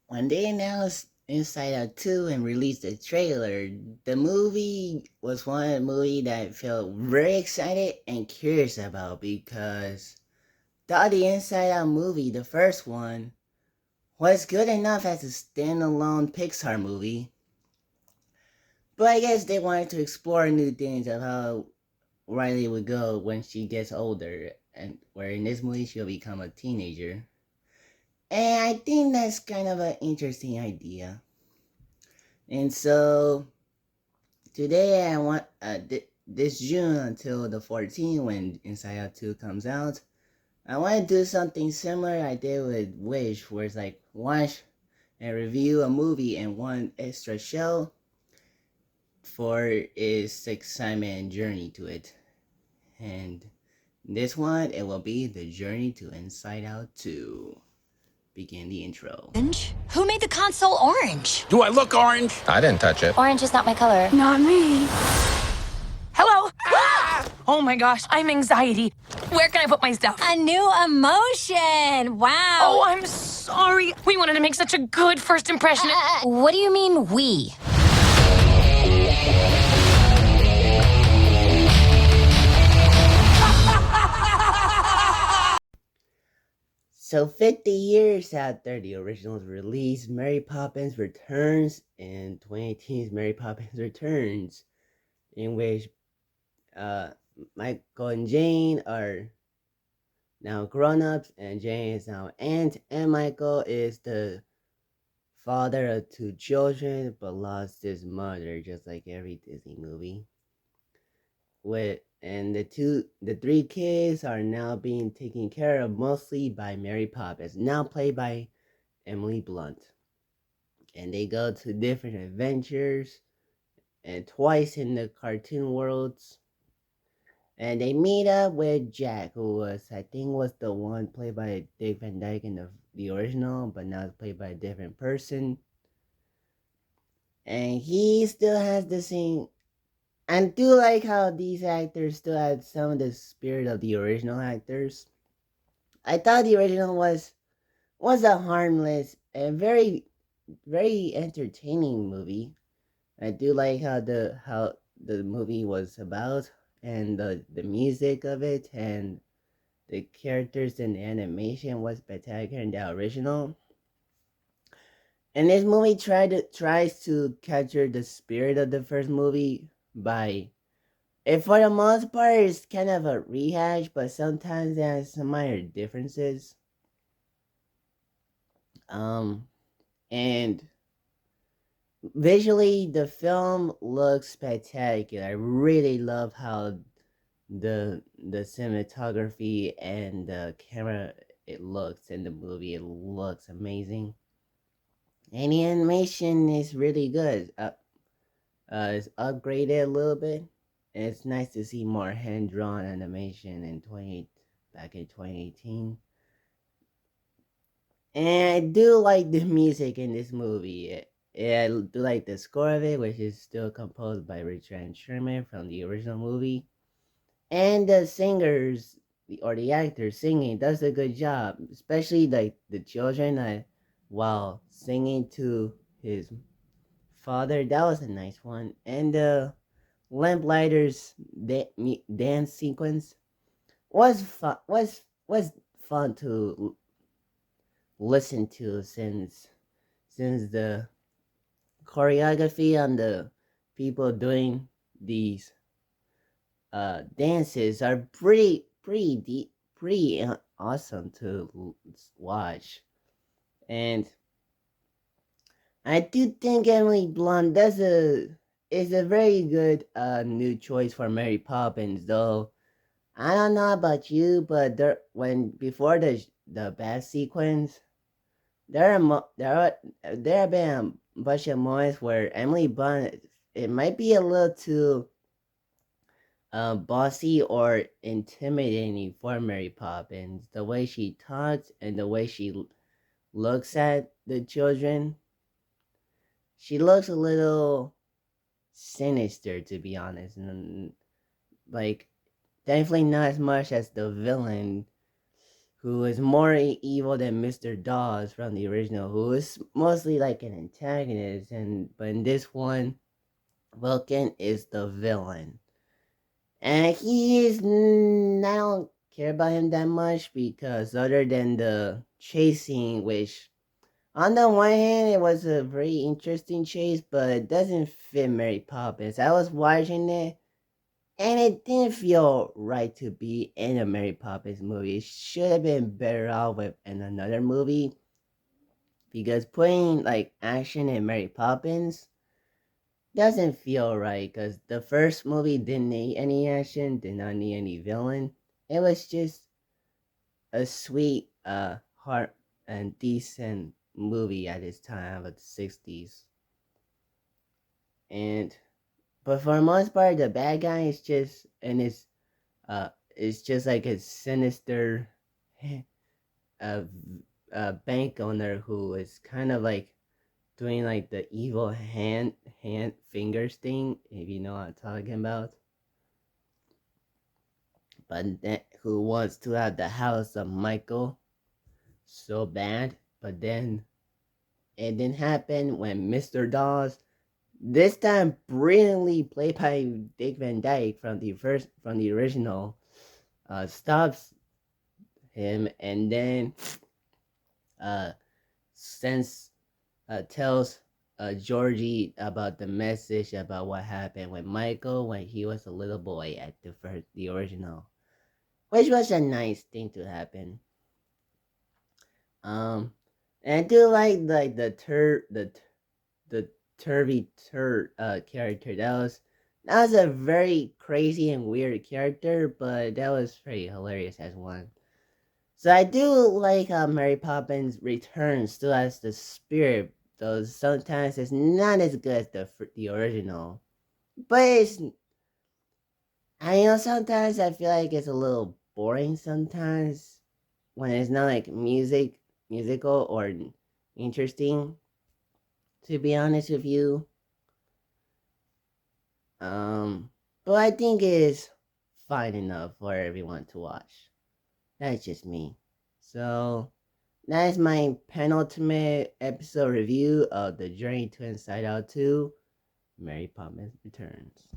When they announced Inside Out 2 and released the trailer, the movie was one movie that I felt very excited and curious about because the Inside Out movie, the first one, was good enough as a standalone Pixar movie. But I guess they wanted to explore new things of how Riley would go when she gets older, and where in this movie she'll become a teenager. And I think that's kind of an interesting idea. And so today I want this June until the 14th when Inside Out 2 comes out. I want to do something similar I did with Wish, where it's like watch and review a movie and one extra show for its excitement and journey to it. And this one, it will be the journey to Inside Out 2. Begin the intro. Orange? Who made the console orange? Do I look orange? I didn't touch it. Orange is not my color. Not me. Hello? Oh my gosh, I'm anxiety. Where can I put my stuff? A new emotion. Wow. Oh, I'm sorry. We wanted to make such a good first impression. What do you mean we? So 50 years after the original's release, Mary Poppins returns in 2018's Mary Poppins Returns, in which Michael and Jane are now grown-ups, and Jane is now aunt, and Michael is the father of two children, but lost his mother, just like every Disney movie. And the three kids are now being taken care of mostly by Mary Poppins, now played by Emily Blunt. And they go to different adventures, and twice in the cartoon worlds. And they meet up with Jack, who I think was the one played by Dick Van Dyke in the original, but now it's played by a different person. And he still has the same. I do like how these actors still had some of the spirit of the original actors. I thought the original was a harmless and very entertaining movie. I do like how the movie was about, and the music of it, and the characters and the animation was spectacular in the original. And this movie tries to capture the spirit of the first movie by, and for the most part, it's kind of a rehash, but sometimes there are some minor differences. And visually, the film looks spectacular. I really love how the cinematography and the camera it looks in the movie. It looks amazing, and the animation is really good. It's upgraded a little bit. And it's nice to see more hand-drawn animation back in 2018. And I do like the music in this movie. I do like the score of it, which is still composed by Richard Sherman from the original movie. And the singers, or the actors singing, does a good job. Especially like the children, while singing to his father. That was a nice one. And the Lamplighters dance sequence was fun to listen to, since the choreography on the people doing these dances are pretty awesome to watch. And I do think Emily Blunt is a very good new choice for Mary Poppins, though. I don't know about you, but before the bad sequence, there have been a bunch of moments where Emily Blunt, it might be a little too bossy or intimidating for Mary Poppins. The way she talks and the way she looks at the children, she looks a little sinister, to be honest, and like definitely not as much as the villain, who is more evil than Mr. Dawes from the original, who is mostly like an antagonist, and but in this one, Vulcan is the villain. And he is I don't care about him that much because other than the chasing, which on the one hand it was a very interesting chase, but it doesn't fit Mary Poppins. I was watching it and it didn't feel right to be in a Mary Poppins movie. It should have been better off with in another movie because putting like action in Mary Poppins doesn't feel right because the first movie didn't need any action, did not need any villain. It was just a sweet, heart and decent movie at its time of the 60s. And but for the most part, the bad guy is just and it's just like a sinister, uh, bank owner who is kind of like doing like the evil hand fingers thing, if you know what I'm talking about. But then, who wants to have the house of Michael so bad, but then it didn't happen when Mr. Dawes, this time brilliantly played by Dick Van Dyke from the original, stops him and then uh sends tells Georgie about the message about what happened with Michael when he was a little boy at the original, which was a nice thing to happen. Um, and I do like the Turvy Tur character. That was a very crazy and weird character, but that was pretty hilarious as one. So I do like how Mary Poppins Returns still has the spirit, though sometimes it's not as good as the original. But sometimes I feel like it's a little boring sometimes when it's not like musical or interesting. To be honest with you, um, but I think it is fine enough for everyone to watch. That's just me. So that is my penultimate episode review of The Journey to Inside Out 2, Mary Poppins Returns.